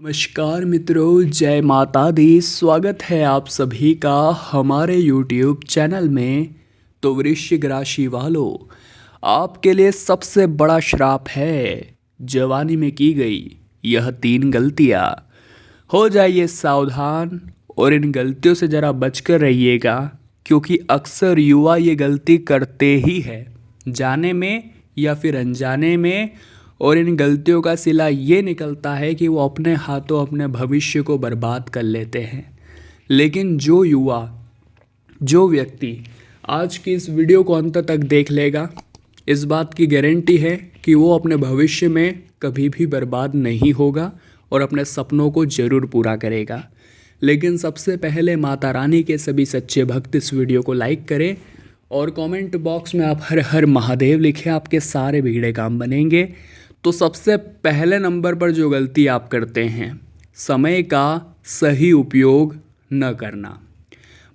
नमस्कार मित्रों, जय माता दी। स्वागत है आप सभी का हमारे YouTube चैनल में। तो वृश्चिक राशि वालों, आपके लिए सबसे बड़ा श्राप है जवानी में की गई यह 3 गलतियां। हो जाइए सावधान और इन गलतियों से ज़रा बचकर रहिएगा, क्योंकि अक्सर युवा ये गलती करते ही है, जाने में या फिर अनजाने में। और इन गलतियों का सिला ये निकलता है कि वो अपने हाथों अपने भविष्य को बर्बाद कर लेते हैं। लेकिन जो युवा, जो व्यक्ति आज की इस वीडियो को अंत तक देख लेगा, इस बात की गारंटी है कि वो अपने भविष्य में कभी भी बर्बाद नहीं होगा और अपने सपनों को ज़रूर पूरा करेगा। लेकिन सबसे पहले माता रानी के सभी सच्चे भक्त इस वीडियो को लाइक करें और कमेंट बॉक्स में आप हर हर महादेव लिखें, आपके सारे बिगड़े काम बनेंगे। तो सबसे पहले नंबर पर जो गलती आप करते हैं, समय का सही उपयोग न करना।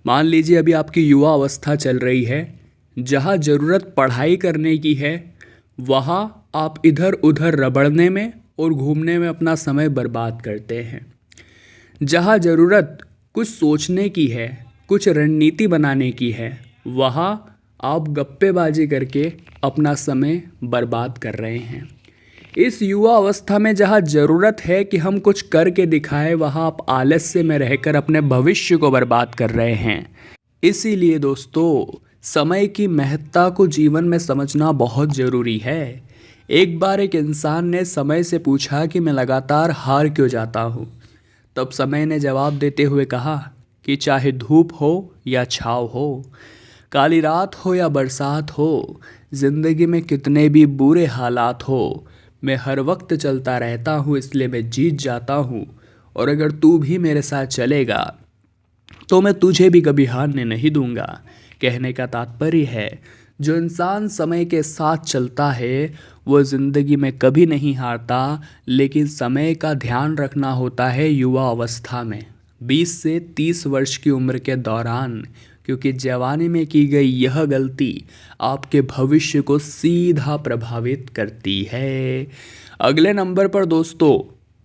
मान लीजिए अभी आपकी युवा अवस्था चल रही है, जहाँ ज़रूरत पढ़ाई करने की है वहाँ आप इधर उधर रबड़ने में और घूमने में अपना समय बर्बाद करते हैं। जहाँ ज़रूरत कुछ सोचने की है, कुछ रणनीति बनाने की है, वहाँ आप गप्पेबाजी करके अपना समय बर्बाद कर रहे हैं। इस युवा अवस्था में जहाँ ज़रूरत है कि हम कुछ करके दिखाएं, वहाँ आप आलस्य में रहकर अपने भविष्य को बर्बाद कर रहे हैं। इसीलिए दोस्तों, समय की महत्ता को जीवन में समझना बहुत ज़रूरी है। एक बार एक इंसान ने समय से पूछा कि मैं लगातार हार क्यों जाता हूँ। तब समय ने जवाब देते हुए कहा कि चाहे धूप हो या छाँव हो, काली रात हो या बरसात हो, ज़िंदगी में कितने भी बुरे हालात हो, मैं हर वक्त चलता रहता हूँ, इसलिए मैं जीत जाता हूँ। और अगर तू भी मेरे साथ चलेगा तो मैं तुझे भी कभी हारने नहीं दूंगा। कहने का तात्पर्य है, जो इंसान समय के साथ चलता है वो ज़िंदगी में कभी नहीं हारता। लेकिन समय का ध्यान रखना होता है युवा अवस्था में, 20 से 30 वर्ष की उम्र के दौरान, क्योंकि जवानी में की गई यह गलती आपके भविष्य को सीधा प्रभावित करती है। अगले नंबर पर दोस्तों,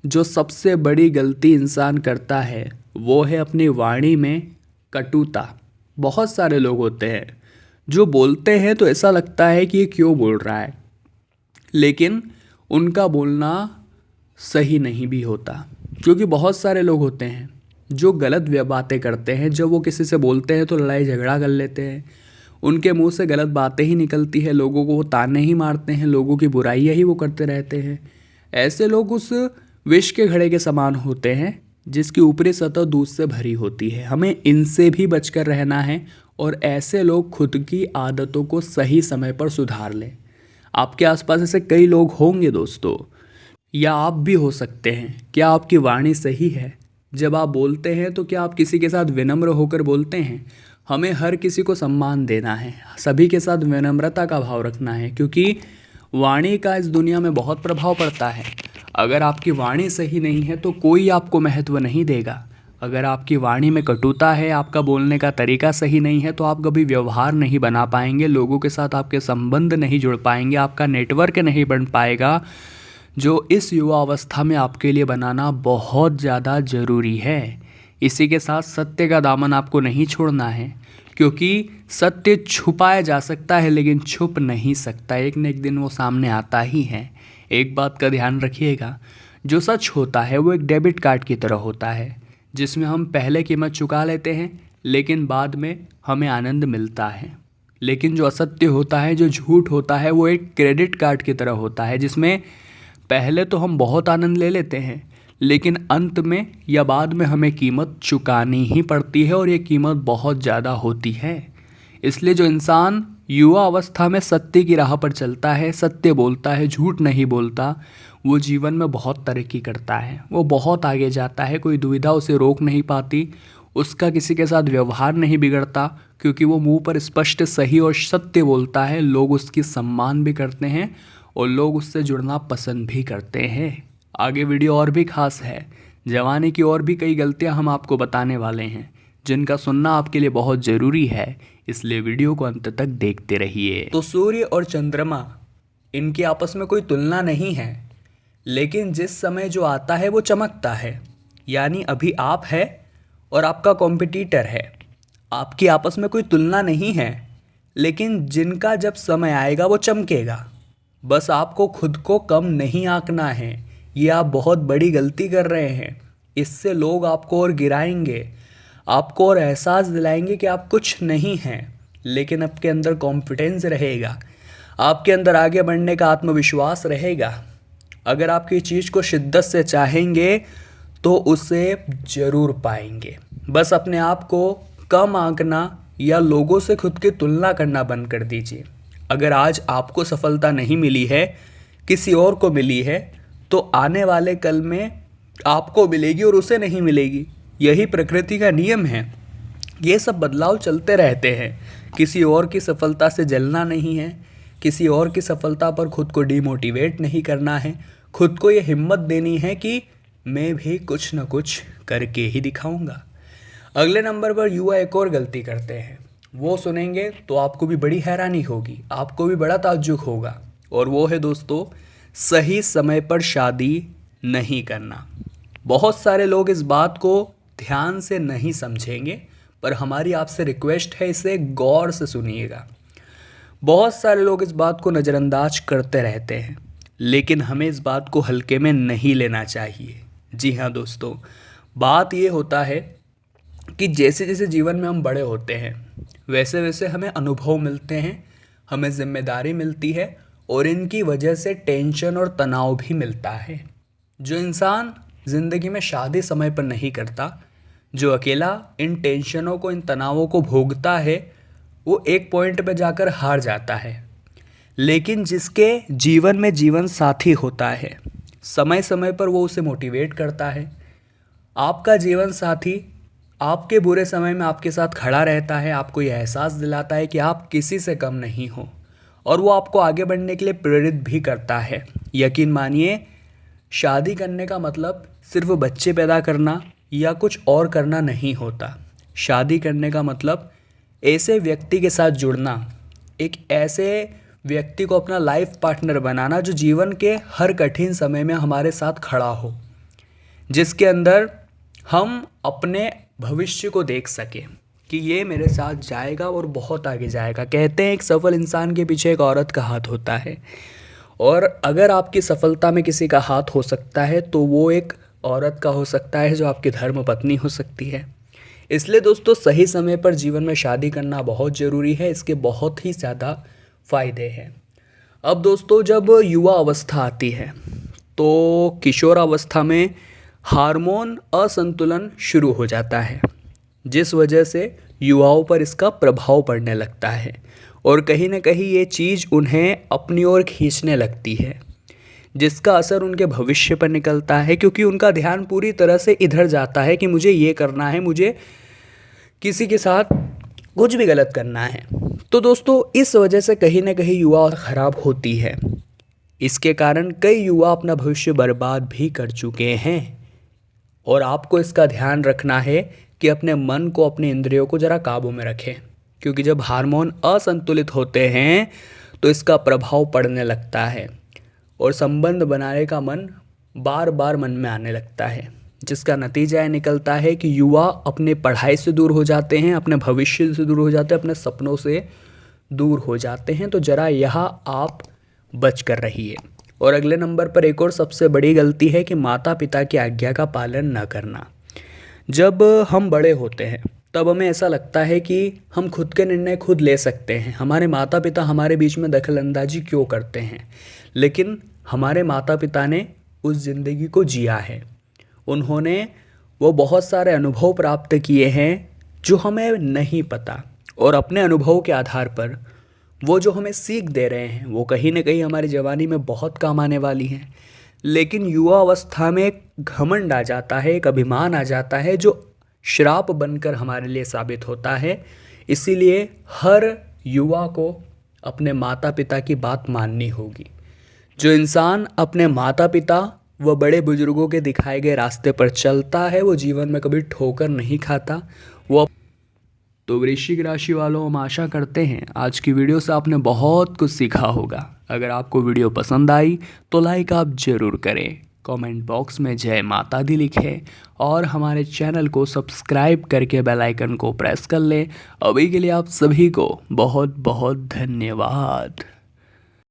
जो सबसे बड़ी गलती इंसान करता है वो है अपनी वाणी में कटुता। बहुत सारे लोग होते हैं जो बोलते हैं तो ऐसा लगता है कि ये क्यों बोल रहा है, लेकिन उनका बोलना सही नहीं भी होता। क्योंकि बहुत सारे लोग होते हैं जो गलत बातें करते हैं, जब वो किसी से बोलते हैं तो लड़ाई झगड़ा कर लेते हैं, उनके मुंह से गलत बातें ही निकलती है, लोगों को वो ताने ही मारते हैं, लोगों की बुराइयां ही वो करते रहते हैं। ऐसे लोग उस विष के घड़े के समान होते हैं जिसकी ऊपरी सतह दूध से भरी होती है। हमें इनसे भी बचकर रहना है और ऐसे लोग खुद की आदतों को सही समय पर सुधार लें। आपके आसपास ऐसे कई लोग होंगे दोस्तों, या आप भी हो सकते हैं। क्या आपकी वाणी सही है? जब आप बोलते हैं तो क्या आप किसी के साथ विनम्र होकर बोलते हैं? हमें हर किसी को सम्मान देना है, सभी के साथ विनम्रता का भाव रखना है, क्योंकि वाणी का इस दुनिया में बहुत प्रभाव पड़ता है। अगर आपकी वाणी सही नहीं है तो कोई आपको महत्व नहीं देगा। अगर आपकी वाणी में कटुता है, आपका बोलने का तरीका सही नहीं है, तो आप कभी व्यवहार नहीं बना पाएंगे, लोगों के साथ आपके संबंध नहीं जुड़ पाएंगे, आपका नेटवर्क नहीं बन पाएगा, जो इस युवा अवस्था में आपके लिए बनाना बहुत ज़्यादा ज़रूरी है। इसी के साथ सत्य का दामन आपको नहीं छोड़ना है, क्योंकि सत्य छुपाया जा सकता है लेकिन छुप नहीं सकता। एक न एक दिन वो सामने आता ही है। एक बात का ध्यान रखिएगा, जो सच होता है वो एक डेबिट कार्ड की तरह होता है, जिसमें हम पहले कीमत चुका लेते हैं लेकिन बाद में हमें आनंद मिलता है। लेकिन जो असत्य होता है, जो झूठ होता है, वो एक क्रेडिट कार्ड की तरह होता है, जिसमें पहले तो हम बहुत आनंद ले लेते हैं लेकिन अंत में या बाद में हमें कीमत चुकानी ही पड़ती है, और ये कीमत बहुत ज़्यादा होती है। इसलिए जो इंसान युवा अवस्था में सत्य की राह पर चलता है, सत्य बोलता है, झूठ नहीं बोलता, वो जीवन में बहुत तरक्की करता है, वो बहुत आगे जाता है। कोई दुविधा उसे रोक नहीं पाती, उसका किसी के साथ व्यवहार नहीं बिगड़ता, क्योंकि वो मुंह पर स्पष्ट सही और सत्य बोलता है। लोग उसकी सम्मान भी करते हैं और लोग उससे जुड़ना पसंद भी करते हैं। आगे वीडियो और भी खास है, जवानी की और भी कई गलतियां हम आपको बताने वाले हैं, जिनका सुनना आपके लिए बहुत ज़रूरी है, इसलिए वीडियो को अंत तक देखते रहिए। तो सूर्य और चंद्रमा, इनकी आपस में कोई तुलना नहीं है, लेकिन जिस समय जो आता है वो चमकता है। यानी अभी आप है और आपका कॉम्पिटिटर है, आपकी आपस में कोई तुलना नहीं है, लेकिन जिनका जब समय आएगा वो चमकेगा। बस आपको खुद को कम नहीं आंकना है, ये आप बहुत बड़ी गलती कर रहे हैं। इससे लोग आपको और गिराएंगे, आपको और एहसास दिलाएंगे कि आप कुछ नहीं हैं। लेकिन आपके अंदर कॉन्फिडेंस रहेगा, आपके अंदर आगे बढ़ने का आत्मविश्वास रहेगा। अगर आप किसी चीज़ को शिद्दत से चाहेंगे तो उसे ज़रूर पाएंगे। बस अपने आप को कम आंकना या लोगों से खुद की तुलना करना बंद कर दीजिए। अगर आज आपको सफलता नहीं मिली है, किसी और को मिली है, तो आने वाले कल में आपको मिलेगी और उसे नहीं मिलेगी। यही प्रकृति का नियम है। ये सब बदलाव चलते रहते हैं। किसी और की सफलता से जलना नहीं है, किसी और की सफलता पर खुद को डिमोटिवेट नहीं करना है। खुद को ये हिम्मत देनी है कि मैं भी कुछ न कुछ करके ही दिखाऊंगा। अगले नंबर पर युवा एक और गलती करते हैं, वो सुनेंगे तो आपको भी बड़ी हैरानी होगी, आपको भी बड़ा ताज्जुब होगा। और वो है दोस्तों, सही समय पर शादी नहीं करना। बहुत सारे लोग इस बात को ध्यान से नहीं समझेंगे, पर हमारी आपसे रिक्वेस्ट है, इसे गौर से सुनिएगा। बहुत सारे लोग इस बात को नज़रअंदाज करते रहते हैं, लेकिन हमें इस बात को हल्के में नहीं लेना चाहिए। जी हाँ दोस्तों, बात ये होता है कि जैसे जैसे जीवन में हम बड़े होते हैं, वैसे वैसे हमें अनुभव मिलते हैं, हमें जिम्मेदारी मिलती है, और इनकी वजह से टेंशन और तनाव भी मिलता है। जो इंसान ज़िंदगी में शादी समय पर नहीं करता, जो अकेला इन टेंशनों को, इन तनावों को भोगता है, वो एक पॉइंट पे जाकर हार जाता है। लेकिन जिसके जीवन में जीवन साथी होता है, समय समय पर वो उसे मोटिवेट करता है। आपका जीवन साथी आपके बुरे समय में आपके साथ खड़ा रहता है, आपको यह एहसास दिलाता है कि आप किसी से कम नहीं हो, और वो आपको आगे बढ़ने के लिए प्रेरित भी करता है। यकीन मानिए, शादी करने का मतलब सिर्फ बच्चे पैदा करना या कुछ और करना नहीं होता। शादी करने का मतलब ऐसे व्यक्ति के साथ जुड़ना, एक ऐसे व्यक्ति को अपना लाइफ पार्टनर बनाना जो जीवन के हर कठिन समय में हमारे साथ खड़ा हो, जिसके अंदर हम अपने भविष्य को देख सकें कि ये मेरे साथ जाएगा और बहुत आगे जाएगा। कहते हैं एक सफल इंसान के पीछे एक औरत का हाथ होता है, और अगर आपकी सफलता में किसी का हाथ हो सकता है तो वो एक औरत का हो सकता है, जो आपकी धर्म पत्नी हो सकती है। इसलिए दोस्तों, सही समय पर जीवन में शादी करना बहुत ज़रूरी है। इसके बहुत ही ज़्यादा फ़ायदे हैं। अब दोस्तों, जब युवा अवस्था आती है तो किशोर अवस्था में हार्मोन असंतुलन शुरू हो जाता है, जिस वजह से युवाओं पर इसका प्रभाव पड़ने लगता है, और कहीं ना कहीं ये चीज़ उन्हें अपनी ओर खींचने लगती है, जिसका असर उनके भविष्य पर निकलता है, क्योंकि उनका ध्यान पूरी तरह से इधर जाता है कि मुझे ये करना है, मुझे किसी के साथ कुछ भी गलत करना है। तो दोस्तों, इस वजह से कहीं ना कहीं युवा खराब होती है। इसके कारण कई युवा अपना भविष्य बर्बाद भी कर चुके हैं, और आपको इसका ध्यान रखना है कि अपने मन को, अपने इंद्रियों को ज़रा काबू में रखें, क्योंकि जब हार्मोन असंतुलित होते हैं तो इसका प्रभाव पड़ने लगता है, और संबंध बनाने का मन बार बार मन में आने लगता है, जिसका नतीजा यह निकलता है कि युवा अपने पढ़ाई से दूर हो जाते हैं, अपने भविष्य से दूर हो जाते हैं, अपने सपनों से दूर हो जाते हैं। तो ज़रा यहाँ आप बच कर रहिए। और अगले नंबर पर एक और सबसे बड़ी गलती है कि माता पिता की आज्ञा का पालन न करना। जब हम बड़े होते हैं तब हमें ऐसा लगता है कि हम खुद के निर्णय खुद ले सकते हैं, हमारे माता पिता हमारे बीच में दखल अंदाजी क्यों करते हैं। लेकिन हमारे माता पिता ने उस ज़िंदगी को जिया है, उन्होंने वो बहुत सारे अनुभव प्राप्त किए हैं जो हमें नहीं पता, और अपने अनुभव के आधार पर वो जो हमें सीख दे रहे हैं वो कहीं ना कहीं हमारी जवानी में बहुत काम आने वाली हैं। लेकिन युवा अवस्था में एक घमंड आ जाता है, एक अभिमान आ जाता है, जो श्राप बनकर हमारे लिए साबित होता है। इसीलिए हर युवा को अपने माता पिता की बात माननी होगी। जो इंसान अपने माता पिता व बड़े बुजुर्गों के दिखाए गए रास्ते पर चलता है, वो जीवन में कभी ठोकर नहीं खाता। वो तो वृश्चिक राशि वालों, हम आशा करते हैं आज की वीडियो से आपने बहुत कुछ सीखा होगा। अगर आपको वीडियो पसंद आई तो लाइक आप ज़रूर करें, कमेंट बॉक्स में जय माता दी लिखें और हमारे चैनल को सब्सक्राइब करके बेल आइकन को प्रेस कर लें। अभी के लिए आप सभी को बहुत बहुत धन्यवाद।